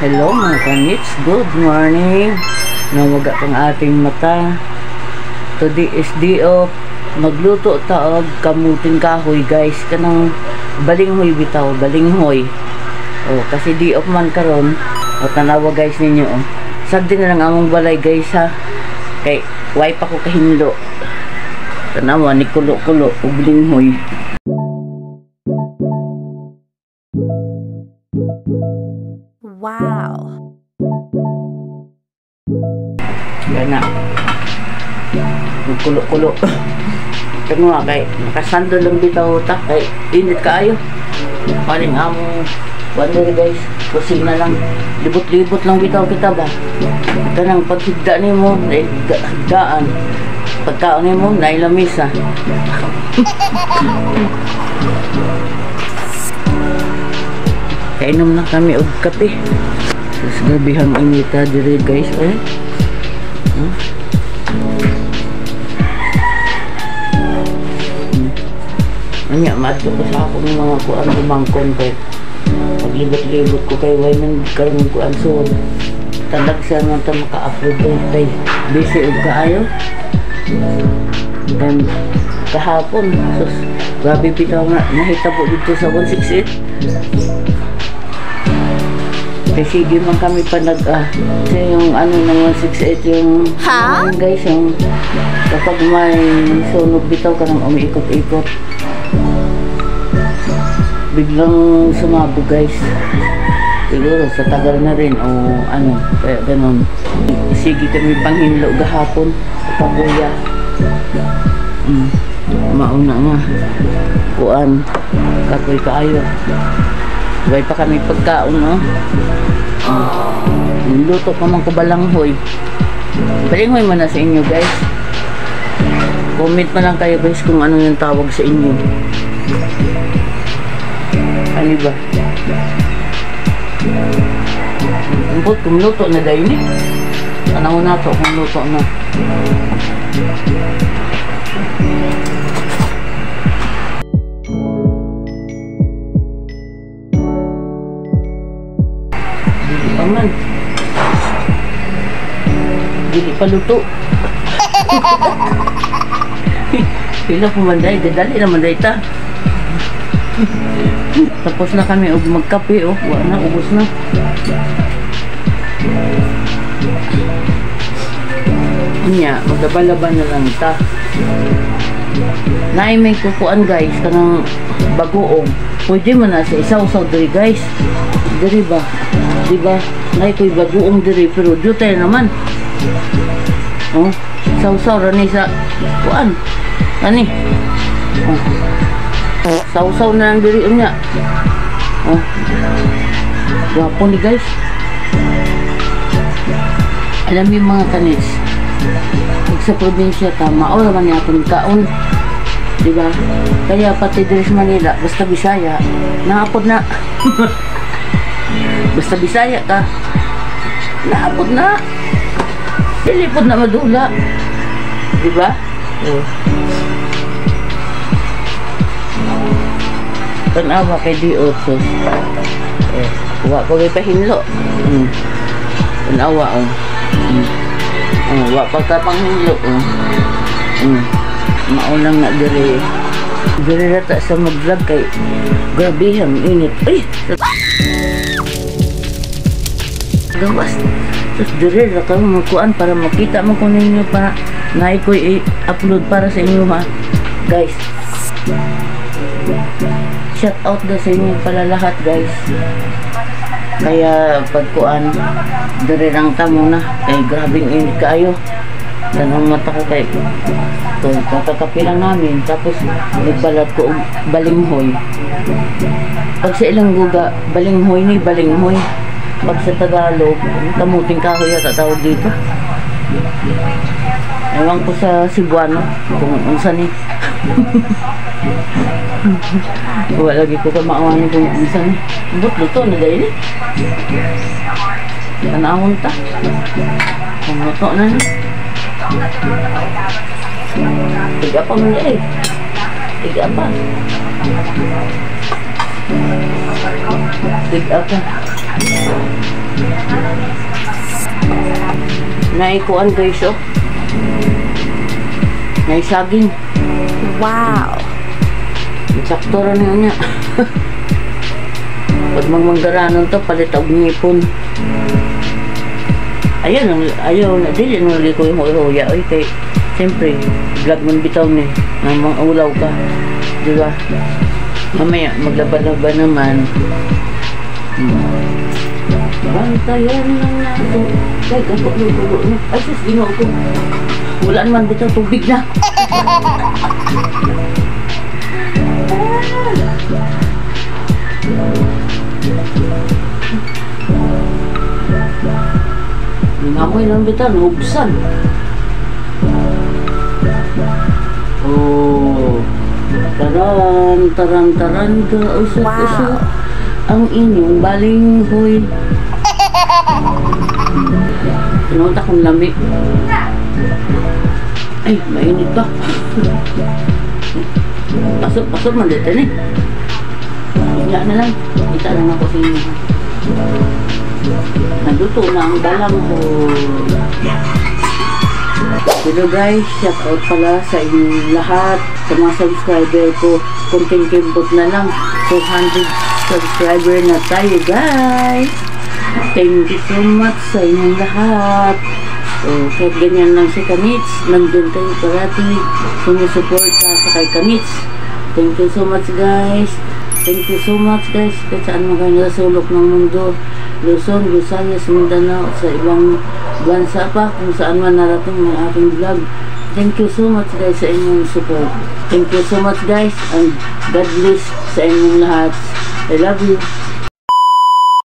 Hello mga kanits, good morning. Nawaga pang ating mata. Today is day off. Magluto taog kamuting kahoy guys. Kanang balinghoy bitaw, balinghoy. Oh, kasi day off man karon. O tanawa guys ninyo oh. Sagdi na lang among balay guys ha. Kay wipe ako kahinlo. Tanawa ni kulo-kulo ug balinghoy. Wow. Yan na. Kulo-kulo. Tanawa kay nakasando lang bitaw ta kay init kaayo. Paling among wonder guys, kusina lang. Libot-libot lang bitaw kita ba. Kanang paghigda nimo, higdaan. Pagkaon nimo, nailamis ha. Kainom na kami og kape. Tapos gabihang inita diri guys. Anya, madto ko sa ako ng mga kuan lumangkon kay paglibot-libot ko kay way nang karon kuan so talag sa man ta maka-upload kay busy og kaayo. Then kahapon sus grabe bitaw nga nahitabo dito sa 168. Kasi sige man kami pa nag yung ano ng 168 yung guys yung kapag may sunog bitaw ka nang umiikot-ikot biglang sumabog guys siguro sa tagal na rin o ano kaya ganun sige kami panghinlo gahapon pabuya mauna nga kuan kakoy kaayo way pa kami pagkaon no luto pa man ko balanghoy man na sa inyo guys, comment pa lang kayo guys kung ano yung tawag sa inyo. Ano ba impot kung luto na dahil ni anaw na to kung luto na man dili pa luto. Pila po manday, dadali naman day ta. Tapos na kami og magkape oh, wala na, ubos na. Nya, magdabalaban na lang ta. Naay may kukuan guys, kanang bagoong. Pwede man na sa isaw-saw diri guys. Diri ba? Diba? Nay ko'y bagoong diri pero dutay naman. Oh, saw-saw rani sa kuan. Ani? Oh. Saw-saw na lang diri unya. Oh. Gwapo ni guys. Alam niyo mga kanis. Sa probinsya ta, mao naman ni atong kaon. Diba? Kaya pati diri sa Manila, basta Bisaya, naapod na. Basta Bisaya ka, naapod na. Dilipod na madula. Diba? Tanawa kay Diotsos. Huwag ko kay pahinlo. Tanawa oh. Huwag ko ka panghinlo oh. Maulang na diri. Diri rata sa mag-vlog kay grabihang init. Ay! Gawas. Tapos diri rata makuan para makita mo kung ninyo para na ko i-upload para sa inyo ha. Guys. Shout out na sa inyo pala lahat guys. Kaya pagkuan diri lang ta muna kay grabing init kaayo. Tanong mata ko kay ito, kakakapi lang namin tapos nagbalat ko balinghoy. Pag sa ilang guga balinghoy ni balinghoy, pag sa Tagalog kamuting kahoy yata tawag dito. Ewan ko sa Cebuano kung unsa ni. Wala lagi ko kamaawan kung unsa ni. But luto na dahil tanawon ta kung luto na ni. Tiga pa man eh. Tiga pa. Tiga pa. Naikuan guys, oh. Naisaging. Wow. Sakto rin yun niya. Pag manggaranon to, palit og ngipon. Ayun, ayaw na. Dili nung lagi ko yung huya. Oy, kay, siyempre, vlog mo bitaw ni. Namang ulaw ka. Diba? Mamaya, maglaba-laba naman. Bantayan lang nato. Kay, gagawin ko. Ay, sus, ginawa ko. Wala naman bitaw, tubig na. Amoy lang bitaw, nahubsan. Oh, taran ka, usap-usap ang inyong balinghoy. Pinunta kong lamig. Ay, mainit ba? Pasok man dito ni. Hiya na lang. Kita lang ako sa inyo. Naluto na ang balang ko. Pero guys, shout out pala sa inyong lahat, sa mga subscriber ko. Konting kimbot na lang, 200 subscriber na tayo guys. Thank you so much sa inyong lahat. So, kahit ganyan lang si Kanits, nandun kayo parati sumusuporta sa kay Kanits. Thank you so much guys. Thank you so much guys. Kahit saan mo kayo nasulok ng mundo, Luzon, Visayas, Mindanao, sa ibang bansa pa, kung saan man narating ng aking vlog. Thank you so much guys sa inyong support. Thank you so much guys, and God bless sa inyong lahat. I love you.